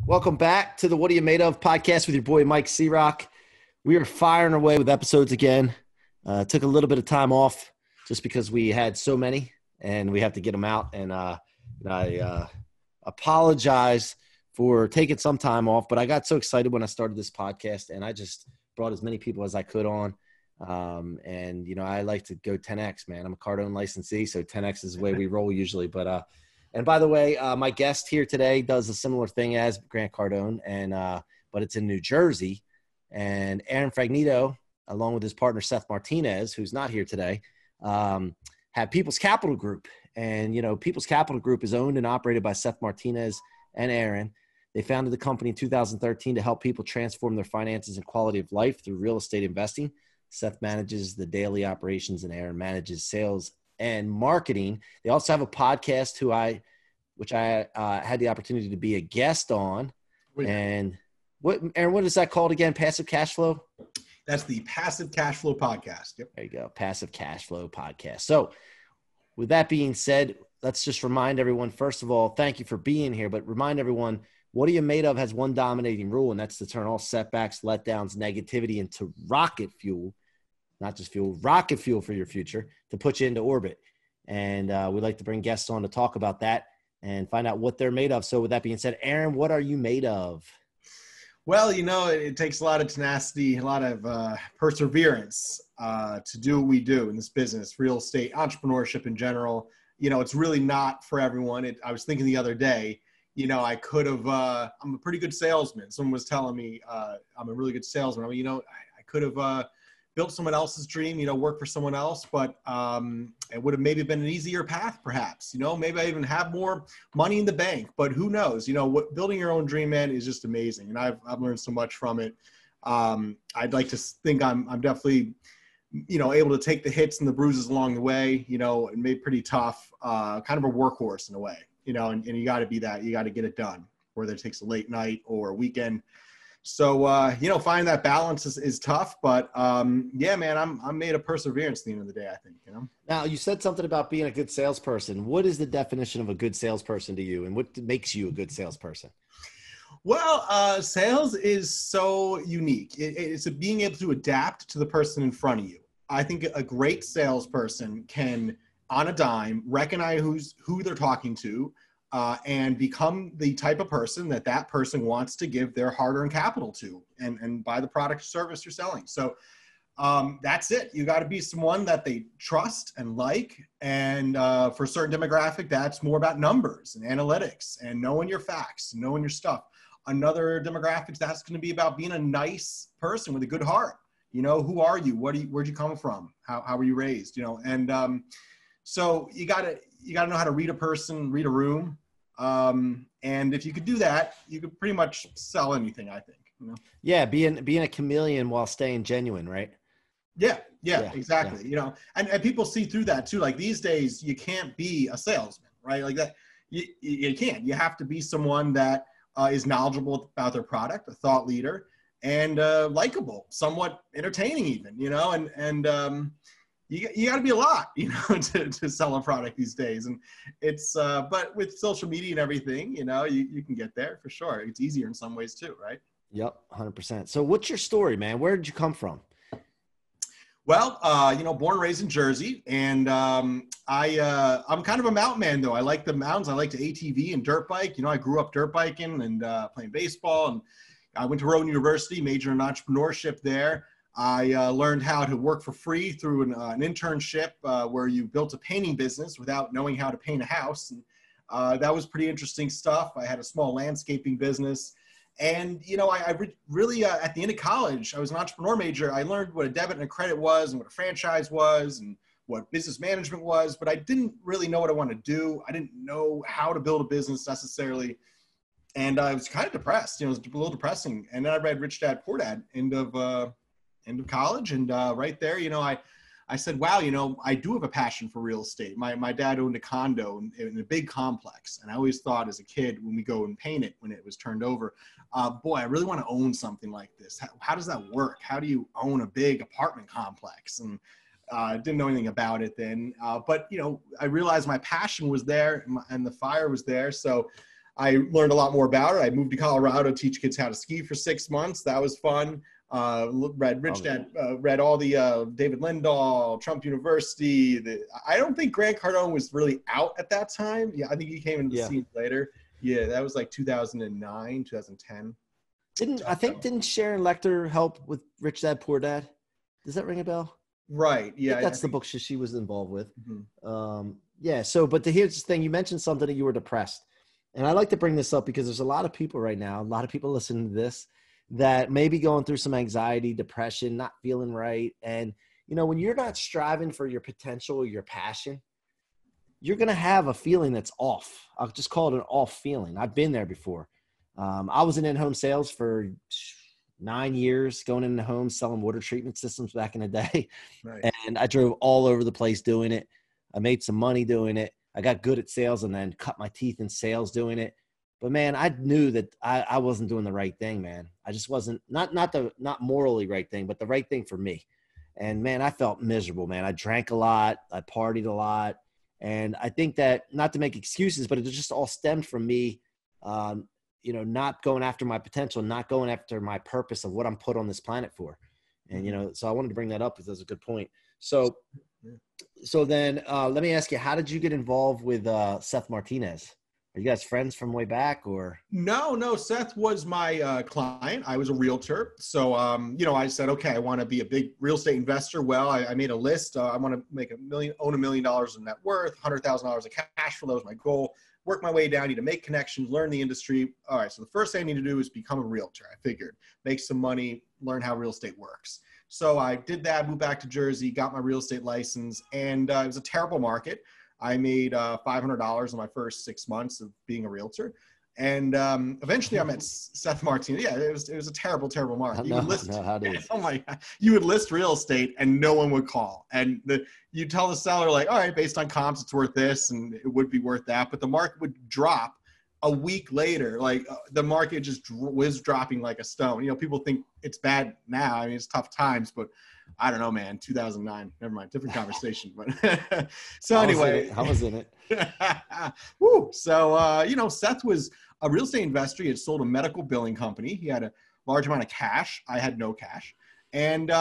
Welcome back to the What Are You Made Of podcast with your boy, Mike C-Roc. We are firing away with episodes again. Took a little bit of time off just because we had so many and we have to get them out. And I apologize for taking some time off, but I got so excited when I started this podcast and I just brought as many people as I could on. I like to go 10X, man. I'm a Cardone licensee, so 10X is the way we roll usually. But and by the way, my guest here today does a similar thing as Grant Cardone, but it's in New Jersey. And Aaron Fragnito, along with his partner Seth Martinez, who's not here today, have People's Capital Group. And, People's Capital Group is owned and operated by Seth Martinez and Aaron. They founded the company in 2013 to help people transform their finances and quality of life through real estate investing. Seth manages the daily operations and Aaron manages sales and marketing. They also have a podcast which I had the opportunity to be a guest on. And Aaron, what is that called again? Passive Cash Flow? That's the Passive Cash Flow Podcast. Yep. There you go. Passive Cash Flow Podcast. So with that being said, let's just remind everyone, first of all, thank you for being here, but remind everyone, What Are You Made Of has one dominating rule, and that's to turn all setbacks, letdowns, negativity into rocket fuel. Not just fuel, rocket fuel for your future to put you into orbit. And we'd like to bring guests on to talk about that and find out what they're made of. So with that being said, Aaron, what are you made of? Well, it takes a lot of tenacity, a lot of perseverance to do what we do in this business, real estate, entrepreneurship in general. It's really not for everyone. I was thinking the other day, I could have, I'm a pretty good salesman. Someone was telling me I'm a really good salesman. I could have built someone else's dream, work for someone else, but it would have maybe been an easier path, perhaps. Maybe I even have more money in the bank, but who knows? What building your own dream, man, is just amazing, and I've learned so much from it. I'd like to think I'm definitely, able to take the hits and the bruises along the way, and made pretty tough, kind of a workhorse in a way, and you got to be that. You got to get it done, whether it takes a late night or a weekend. So, finding that balance is tough, but yeah, man, I'm made of perseverance at the end of the day, I think, Now, you said something about being a good salesperson. What is the definition of a good salesperson to you, and what makes you a good salesperson? Well, sales is so unique. It's being able to adapt to the person in front of you. I think a great salesperson can, on a dime, recognize who they're talking to, and become the type of person that person wants to give their hard-earned capital to and buy the product or service you're selling. So that's it. You got to be someone that they trust and like. And for a certain demographic, that's more about numbers and analytics and knowing your facts, knowing your stuff. Another demographic, that's going to be about being a nice person with a good heart. Who are you? Where'd you come from? How were you raised? So you gotta know how to read a person, read a room. And if you could do that, you could pretty much sell anything, I think. Yeah, being a chameleon while staying genuine, right? Yeah, exactly. Yeah. And people see through that too. Like these days, you can't be a salesman, right? Like that, you can't. You have to be someone that is knowledgeable about their product, a thought leader, and likable, somewhat entertaining even, and you got to be a lot, to sell a product these days. And it's, but with social media and everything, you can get there for sure. It's easier in some ways too, right? Yep. 100%. So what's your story, man? Where did you come from? Well, born and raised in Jersey, and I'm kind of a mountain man though. I like the mountains. I like to ATV and dirt bike. I grew up dirt biking and playing baseball, and I went to Rowan University, majored in entrepreneurship there. I learned how to work for free through an internship where you built a painting business without knowing how to paint a house. And that was pretty interesting stuff. I had a small landscaping business. And, I really, at the end of college, I was an entrepreneur major. I learned what a debit and a credit was and what a franchise was and what business management was, but I didn't really know what I wanted to do. I didn't know how to build a business necessarily. And I was kind of depressed, it was a little depressing. And then I read Rich Dad, Poor Dad, end of college. And right there, I said, wow, I do have a passion for real estate. My dad owned a condo in a big complex. And I always thought as a kid, when we go and paint it, when it was turned over, boy, I really want to own something like this. How does that work? How do you own a big apartment complex? And didn't know anything about it then. But, I realized my passion was there and the fire was there. So I learned a lot more about it. I moved to Colorado to teach kids how to ski for 6 months. That was fun. Read Rich Dad, read all the David Lindahl, Trump University. I don't think Grant Cardone was really out at that time. Yeah, I think he came into the scene later. Yeah, that was like 2009, 2010. Didn't Sharon Lecter help with Rich Dad Poor Dad? Does that ring a bell? Right. Yeah, That's the book she was involved with. Mm-hmm. So, but here's the thing. You mentioned something that you were depressed. And I like to bring this up because there's a lot of people right now, a lot of people listening to this that may be going through some anxiety, depression, not feeling right. And, when you're not striving for your potential or your passion, you're going to have a feeling that's off. I'll just call it an off feeling. I've been there before. I was in in-home sales for 9 years, going into homes, selling water treatment systems back in the day. Right. And I drove all over the place doing it. I made some money doing it. I got good at sales and then cut my teeth in sales doing it. But man, I knew that I wasn't doing the right thing, man. I just wasn't, not morally right thing, but the right thing for me. And man, I felt miserable, man. I drank a lot. I partied a lot. And I think that, not to make excuses, but it just all stemmed from me, not going after my potential, not going after my purpose of what I'm put on this planet for. And, so I wanted to bring that up because that's a good point. So then let me ask you, how did you get involved with Seth Martinez? Are you guys friends from way back or? No. Seth was my client. I was a realtor. So, I said, okay, I want to be a big real estate investor. Well, I made a list. I want to own $1 million in net worth, $100,000 of cash flow was my goal. Work my way down. I need to make connections, learn the industry. All right. So the first thing I need to do is become a realtor. I figured, make some money, learn how real estate works. So I did that, moved back to Jersey, got my real estate license, and it was a terrible market. I made $500 in my first 6 months of being a realtor. And eventually I met Seth Martinez. Yeah, it was a terrible, terrible market. You would list real estate and no one would call. And you tell the seller, like, all right, based on comps, it's worth this and it would be worth that. But the market would drop a week later. Like the market just was dropping like a stone. People think it's bad now. I mean, it's tough times, but I don't know, man. 2009. Never mind. Different conversation. But so anyway, I was in it. Woo. So Seth was a real estate investor. He had sold a medical billing company. He had a large amount of cash. I had no cash, and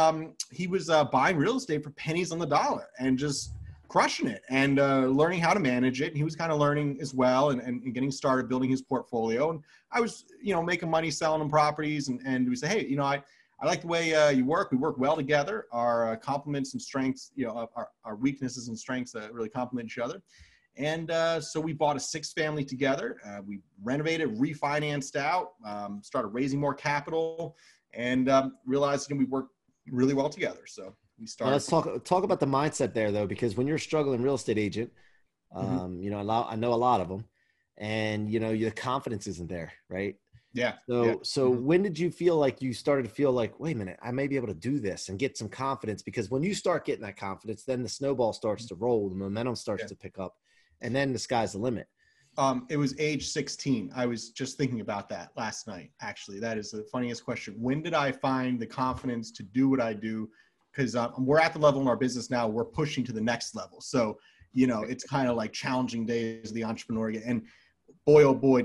he was buying real estate for pennies on the dollar and just crushing it and learning how to manage it. And he was kind of learning as well and getting started building his portfolio. And I was, making money selling him properties. And we say, hey, I like the way you work. We work well together. Our complements and strengths, our weaknesses and strengths really complement each other. And so we bought a 6-family together. We renovated, refinanced out, started raising more capital, and realized we work really well together. So we started. Well, let's talk about the mindset there, though, because when you're a struggling real estate agent, I know a lot of them, and your confidence isn't there, right? Yeah. So when did you feel like you started to feel like, wait a minute, I may be able to do this and get some confidence? Because when you start getting that confidence, then the snowball starts to roll, the momentum starts to pick up, and then the sky's the limit. It was age 16. I was just thinking about that last night. Actually, that is the funniest question. When did I find the confidence to do what I do? Because we're at the level in our business now, we're pushing to the next level. So, it's kind of like challenging days of the entrepreneur. And boy, oh boy,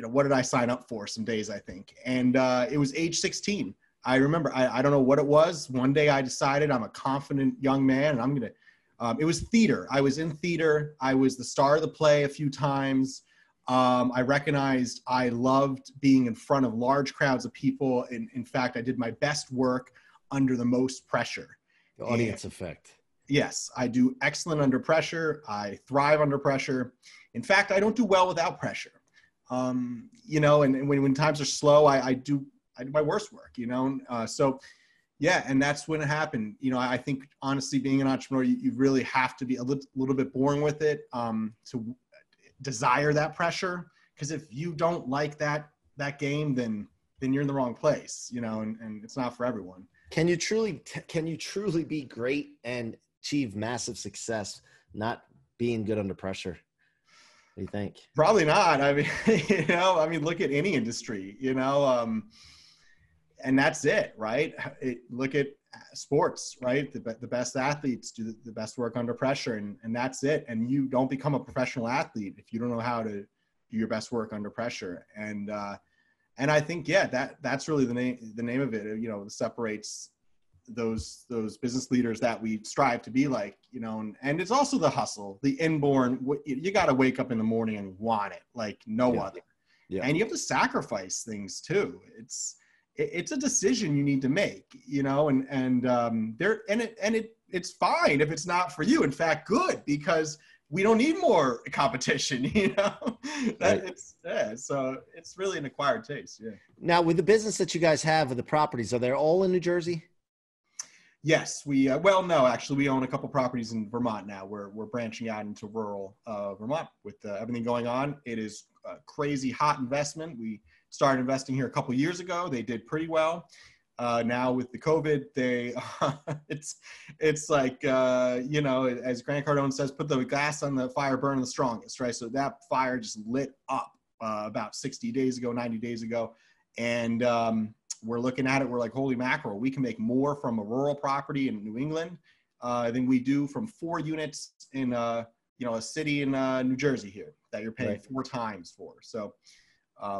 what did I sign up for some days, I think. And it was age 16. I remember, I don't know what it was. One day I decided I'm a confident young man and I'm going to, it was theater. I was in theater. I was the star of the play a few times. I recognized I loved being in front of large crowds of people. And in fact, I did my best work under the most pressure. The audience effect. Yes, I do excellent under pressure. I thrive under pressure. In fact, I don't do well without pressure. And when times are slow, I do my worst work, so yeah. And that's when it happened. I think honestly, being an entrepreneur, you really have to be a little bit boring with it, to desire that pressure. Because if you don't like that game, then you're in the wrong place, and it's not for everyone. Can you truly be great and achieve massive success not being good under pressure? What do you think? Probably not. I mean, look at any industry, and that's it, right? Look at sports, right? The best athletes do the best work under pressure, and that's it. And you don't become a professional athlete if you don't know how to do your best work under pressure. And I think, yeah, that's really the name of it. You know, it separates those business leaders that we strive to be like, you know, and it's also the hustle, the inborn, you got to wake up in the morning and want it like no other. Yeah. And you have to sacrifice things too. It's a decision you need to make, you know, it's fine if it's not for you. In fact, good, because we don't need more competition, you know. So it's really an acquired taste. Yeah. Now, with the business that you guys have with the properties, are they all in New Jersey? Yes, well, no, actually, we own a couple properties in Vermont now. We're branching out into rural Vermont with everything going on. It is a crazy hot investment. We started investing here a couple years ago. They did pretty well. Now with the COVID, it's like, you know, as Grant Cardone says, put the gas on the fire, burn the strongest, right? So that fire just lit up about 60 days ago, 90 days ago. And we're looking at it, we're like, holy mackerel, we can make more from a rural property in New England than we do from 4 units in, you know, a city in New Jersey here that you're paying 4 times for. So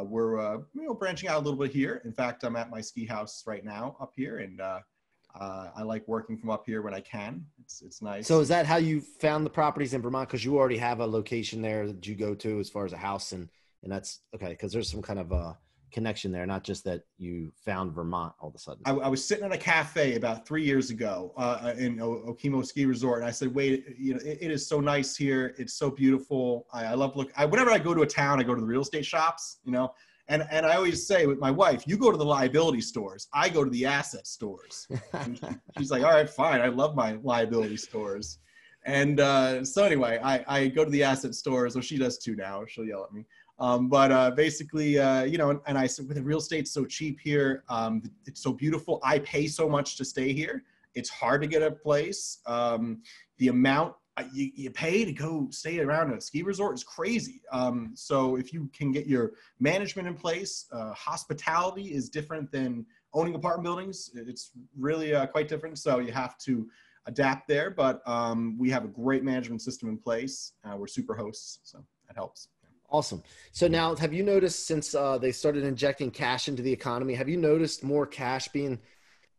we're you know, branching out a little bit here. In fact, I'm at my ski house right now up here, and I like working from up here when I can. It's nice. So is that how you found the properties in Vermont? Because you already have a location there that you go to as far as a house, and that's okay, because there's some kind of connection there, not just that you found Vermont all of a sudden. I was sitting at a cafe about 3 years ago in Okemo Ski Resort, and I said, wait, you know, it is so nice here. It's so beautiful. I love whenever I go to a town, I go to the real estate shops, you know, and I always say with my wife, you go to the liability stores, I go to the asset stores. She's like, all right, fine. I love my liability stores. And so anyway, I go to the asset stores. Well, she does too now. She'll yell at me. But basically, you know, and I said, with the real estate so cheap here, it's so beautiful. I pay so much to stay here. It's hard to get a place. The amount you pay to go stay around a ski resort is crazy. So if you can get your management in place, hospitality is different than owning apartment buildings. It's really quite different. So you have to adapt there. But we have a great management system in place. We're super hosts, so that helps. Awesome. So now, have you noticed since they started injecting cash into the economy, have you noticed more cash being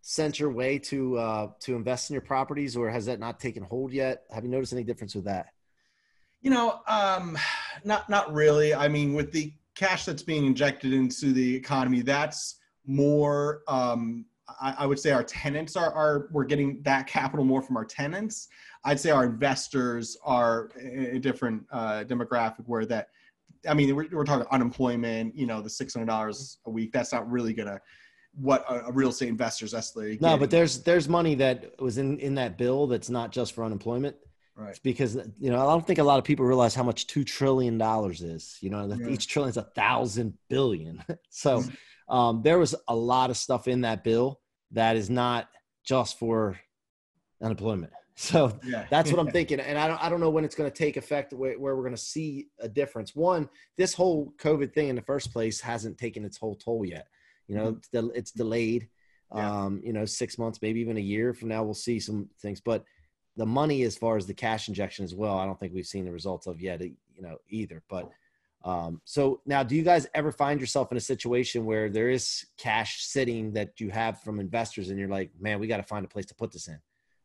sent your way to invest in your properties, or has that not taken hold yet? Have you noticed any difference with that? You know, not really. I mean, with the cash that's being injected into the economy, that's more, I would say our tenants we're getting that capital more from our tenants. I'd say our investors are a different demographic where that, I mean, we're talking unemployment, you know, the $600 a week. That's not really what a real estate investor's actually getting. No, but there's money that was in that bill that's not just for unemployment. Right. It's because, you know, I don't think a lot of people realize how much $2 trillion is, you know, each trillion is 1,000 billion. So there was a lot of stuff in that bill that is not just for unemployment. So that's what I'm thinking. And I don't know when it's going to take effect where we're going to see a difference. One, this whole COVID thing in the first place hasn't taken its whole toll yet. You know, it's delayed, you know, 6 months, maybe even a year from now, we'll see some things, but the money, as far as the cash injection as well, I don't think we've seen the results of yet, you know, either. But so now, do you guys ever find yourself in a situation where there is cash sitting that you have from investors and you're like, man, we got to find a place to put this in?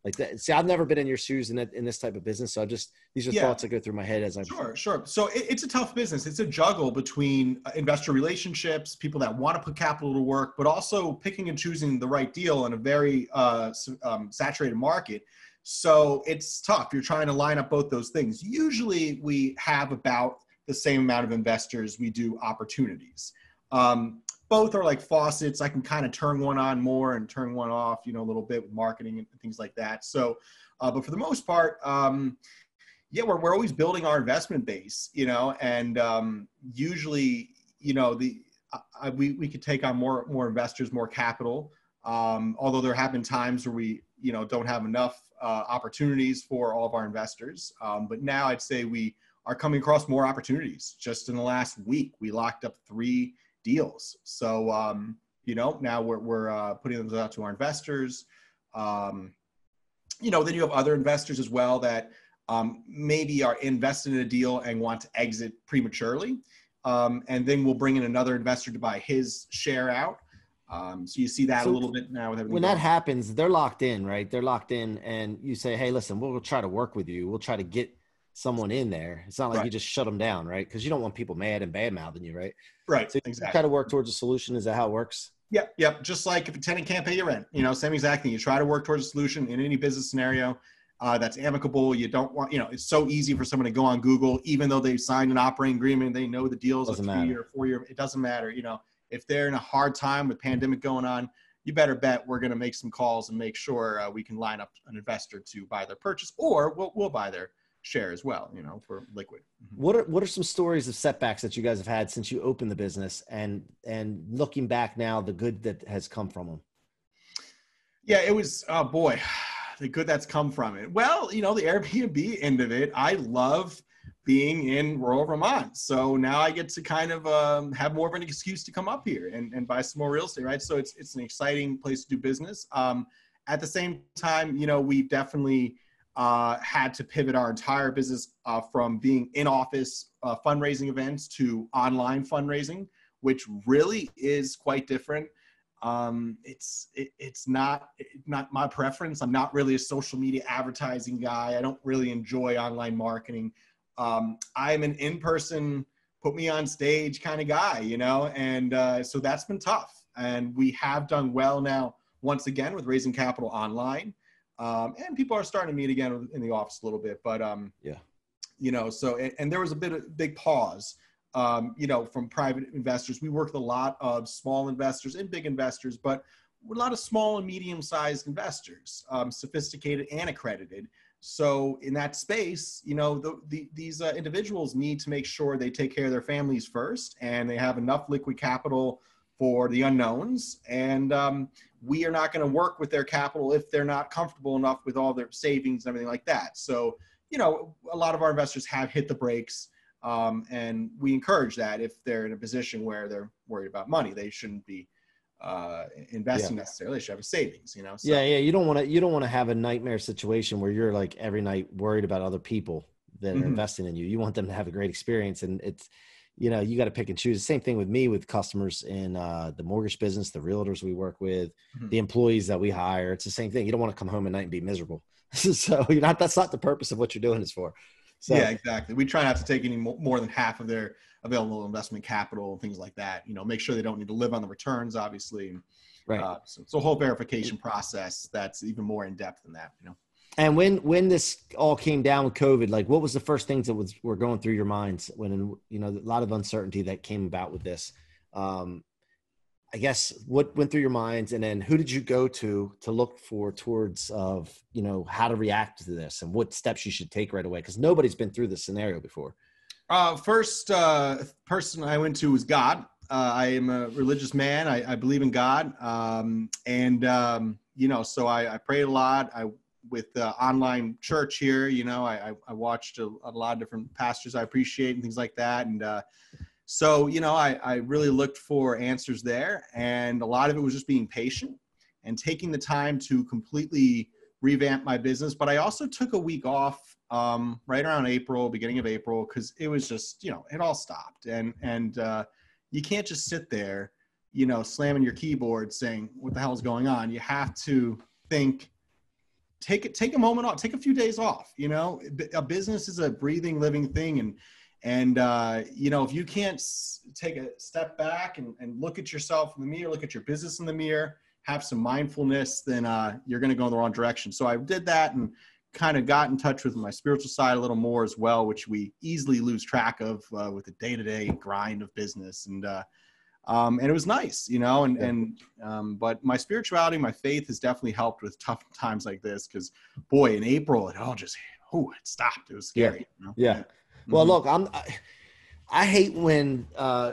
Like that. See, I've never been in your shoes in this type of business. So these are thoughts that go through my head as I'm Sure. So it's a tough business. It's a juggle between investor relationships, people that want to put capital to work, but also picking and choosing the right deal in a very saturated market. So it's tough. You're trying to line up both those things. Usually we have about the same amount of investors we do opportunities. Both are like faucets. I can kind of turn one on more and turn one off, you know, a little bit with marketing and things like that. So, but for the most part, we're always building our investment base, you know, and usually, you know, we could take on more investors, more capital. Although there have been times where we, you know, don't have enough opportunities for all of our investors. But now I'd say we are coming across more opportunities. Just in the last week, we locked up 3 deals. So, you know, now we're putting those out to our investors. You know, then you have other investors as well that maybe are invested in a deal and want to exit prematurely. And then we'll bring in another investor to buy his share out. So you see that a little bit now with everything. When that happens, they're locked in, right? They're locked in, and you say, hey, listen, we'll try to work with you. We'll try to get someone in there. It's not like you just shut them down, right? Because you don't want people mad and bad-mouthing you, right? Right, so exactly. Try to work towards a solution. Is that how it works? Yep. Just like if a tenant can't pay your rent, same exact thing. You try to work towards a solution in any business scenario that's amicable. You don't want, it's so easy for someone to go on Google, even though they've signed an operating agreement, they know the deal's a 3 or 4 year. It doesn't matter. If they're in a hard time with pandemic going on, you better bet we're going to make some calls and make sure we can line up an investor to buy their purchase, or we'll buy their share as well, for liquid. What are some stories of setbacks that you guys have had since you opened the business, and looking back now, the good that has come from them? Yeah, it was, oh boy, the good that's come from it. Well, the Airbnb end of it, I love being in rural Vermont. So now I get to kind of have more of an excuse to come up here and buy some more real estate, right? So it's an exciting place to do business. At the same time, we've definitely had to pivot our entire business from being in-office fundraising events to online fundraising, which really is quite different. It's not my preference. I'm not really a social media advertising guy. I don't really enjoy online marketing. I'm an in-person, put me on stage kind of guy, and so that's been tough. And we have done well now, once again, with raising capital online. And people are starting to meet again in the office a little bit, but so, and there was a big pause, from private investors. We work with a lot of small investors and big investors, but a lot of small and medium-sized investors, sophisticated and accredited. So in that space, these individuals need to make sure they take care of their families first, and they have enough liquid capital for the unknowns. And we are not going to work with their capital if they're not comfortable enough with all their savings and everything like that. So, a lot of our investors have hit the brakes, and we encourage that if they're in a position where they're worried about money, they shouldn't be investing necessarily. They should have a savings, So. Yeah. You don't want to have a nightmare situation where you're like every night worried about other people that are investing in you. You want them to have a great experience, and it's, you got to pick and choose. The same thing with me, with customers in the mortgage business, the realtors we work with, the employees that we hire. It's the same thing. You don't want to come home at night and be miserable. So that's not the purpose of what you're doing this for. So, yeah, exactly. We try not to take any more than half of their available investment capital and things like that. Make sure they don't need to live on the returns, obviously. Right. So it's a whole verification process that's even more in depth than that. And when this all came down with COVID, like, what was the first things that were going through your minds when, a lot of uncertainty that came about with this? I guess what went through your minds, and then who did you go to look for towards how to react to this and what steps you should take right away? Because nobody's been through this scenario before. First person I went to was God. I am a religious man. I believe in God. So I prayed a lot. With the online church here, I watched a lot of different pastors I appreciate and things like that. And so, I really looked for answers there. And a lot of it was just being patient and taking the time to completely revamp my business. But I also took a week off right around beginning of April, because it was just, it all stopped. And you can't just sit there, slamming your keyboard saying, what the hell is going on? You have to think. Take a moment off, take a few days off. A business is a breathing, living thing. And if you can't take a step back and look at yourself in the mirror, look at your business in the mirror, have some mindfulness, then you're going to go in the wrong direction. So I did that and kind of got in touch with my spiritual side a little more as well, which we easily lose track of with the day-to-day grind of business. And it was nice, but my spirituality, my faith has definitely helped with tough times like this. Cause boy, in April, it all just, it stopped. It was scary. Yeah. Well, look, I hate when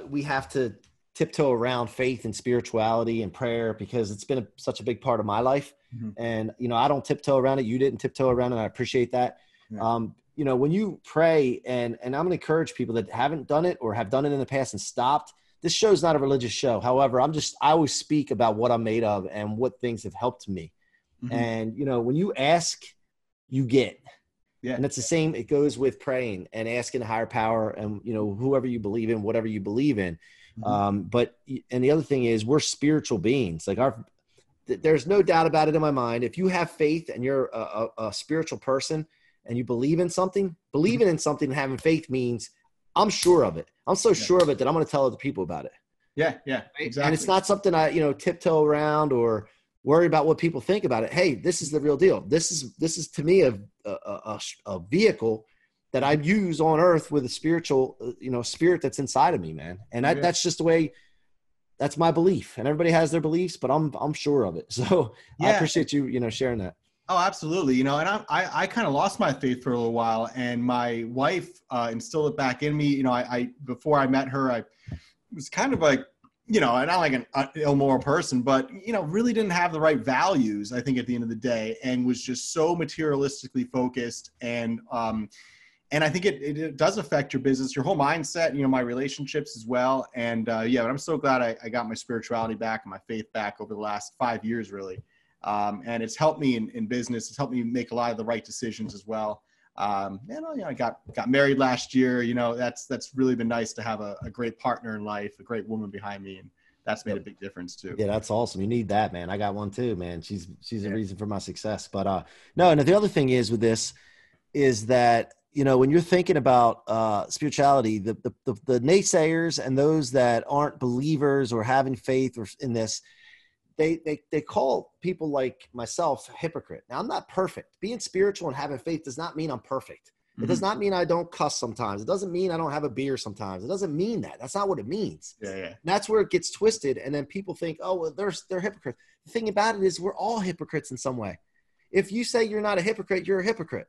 we have to tiptoe around faith and spirituality and prayer, because it's been such a big part of my life. And, I don't tiptoe around it. You didn't tiptoe around it. And I appreciate that. Yeah. When you pray, and I'm going to encourage people that haven't done it or have done it in the past and stopped. This show's not a religious show. However, I always speak about what I'm made of and what things have helped me. And, when you ask, you get. Yeah. And it's the same. It goes with praying and asking a higher power and, you know, whoever you believe in, whatever you believe in. But the other thing is we're spiritual beings. Like there's no doubt about it in my mind. If you have faith and you're a spiritual person and you believe in something, believing in something and having faith means I'm sure of it. I'm so sure of it that I'm going to tell other people about it. Yeah. Yeah. Exactly. And it's not something I, you know, tiptoe around or worry about what people think about it. Hey, this is the real deal. This is to me a vehicle that I use on earth with a spiritual, you know, spirit that's inside of me, man. And that's just the way, that's my belief. And everybody has their beliefs, but I'm sure of it. So I appreciate you, you know, sharing that. Oh, absolutely. You know, and I kind of lost my faith for a little while, and my wife instilled it back in me. You know, I before I met her, I was kind of like, you know, not like an immoral person, but, you know, really didn't have the right values, I think, at the end of the day, and was just so materialistically focused. And I think it does affect your business, your whole mindset, you know, my relationships as well. And but I'm so glad I got my spirituality back and my faith back over the last 5 years, really. And it's helped me in business. It's helped me make a lot of the right decisions as well. And you know, I got married last year. You know, that's really been nice to have a great partner in life, a great woman behind me, and that's made a big difference too. Yeah, that's awesome. You need that, man. I got one too, man. She's a reason for my success. But no, and the other thing is with this is that, you know, when you're thinking about spirituality, the naysayers and those that aren't believers or having faith or in this, they call people like myself a hypocrite. Now, I'm not perfect. Being spiritual and having faith does not mean I'm perfect. It does not mean I don't cuss sometimes. It doesn't mean I don't have a beer sometimes. It doesn't mean that. That's not what it means. Yeah. And that's where it gets twisted. And then people think, oh, well, they're hypocrites. The thing about it is we're all hypocrites in some way. If you say you're not a hypocrite, you're a hypocrite.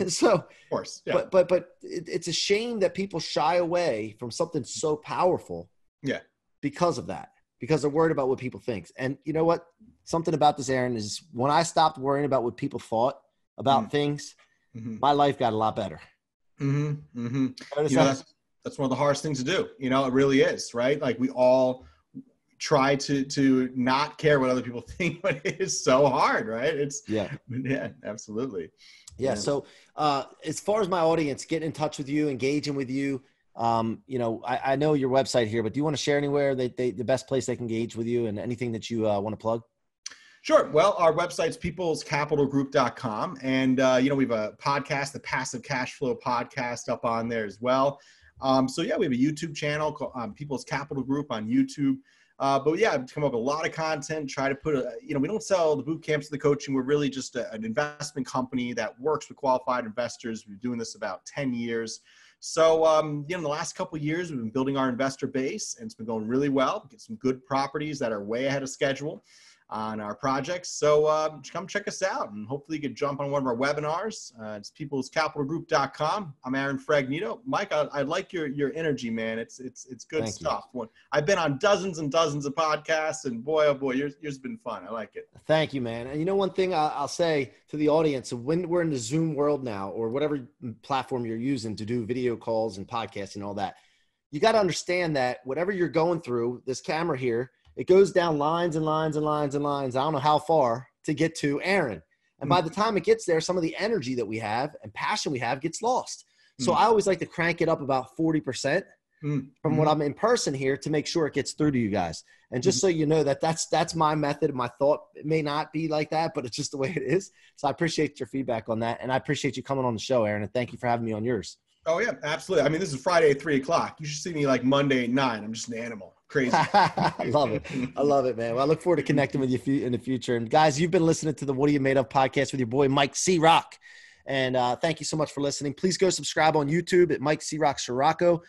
So, of course, yeah. But it's a shame that people shy away from something so powerful. Yeah. Because of that. Because they're worried about what people think. And you know what? Something about this, Aaron, is when I stopped worrying about what people thought about things, my life got a lot better. You know, that's one of the hardest things to do. You know, it really is, right? Like we all try to not care what other people think, but it is so hard, right? Yeah, absolutely. Yeah. So as far as my audience, getting in touch with you, engaging with you, you know, I know your website here, but do you want to share anywhere the best place they can engage with you and anything that you want to plug? Sure. Well, our website's peoplescapitalgroup.com. And, you know, we have a podcast, the Passive Cash Flow podcast up on there as well. So yeah, we have a YouTube channel called People's Capital Group on YouTube. But yeah, I've come up with a lot of content, try to put you know, we don't sell the boot camps or the coaching. We're really just an investment company that works with qualified investors. We've been doing this about 10 years. So, you know, in the last couple of years, we've been building our investor base, and it's been going really well. Get some good properties that are way ahead of schedule on our projects. So come check us out, and hopefully you could jump on one of our webinars. It's peoplescapitalgroup.com. I'm Aaron Fragnito. Mike, I like your energy, man. It's good stuff. I've been on dozens and dozens of podcasts, and boy, oh boy, yours has been fun. I like it. Thank you, man. And you know, one thing I'll say to the audience, when we're in the Zoom world now, or whatever platform you're using to do video calls and podcasts and all that, you got to understand that whatever you're going through, this camera here, it goes down lines and lines and lines and lines. I don't know how far to get to Aaron. And by the time it gets there, some of the energy that we have and passion we have gets lost. So I always like to crank it up about 40% from what I'm in person here to make sure it gets through to you guys. And just so you know that's my method. My thought, it may not be like that, but it's just the way it is. So I appreciate your feedback on that. And I appreciate you coming on the show, Aaron. And thank you for having me on yours. Oh yeah, absolutely. I mean, this is Friday at 3:00. You should see me like Monday at 9. I'm just an animal. Crazy. I love it. I love it, man. Well, I look forward to connecting with you in the future. And guys, you've been listening to the What Are You Made Of podcast with your boy, Mike C-Roc. And thank you so much for listening. Please go subscribe on YouTube at Mike C-Roc Ciorrocco,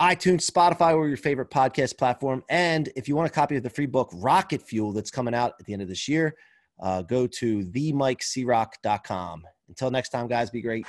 iTunes, Spotify, or your favorite podcast platform. And if you want a copy of the free book, Rocket Fuel, that's coming out at the end of this year, go to themikecroc.com. Until next time, guys, be great.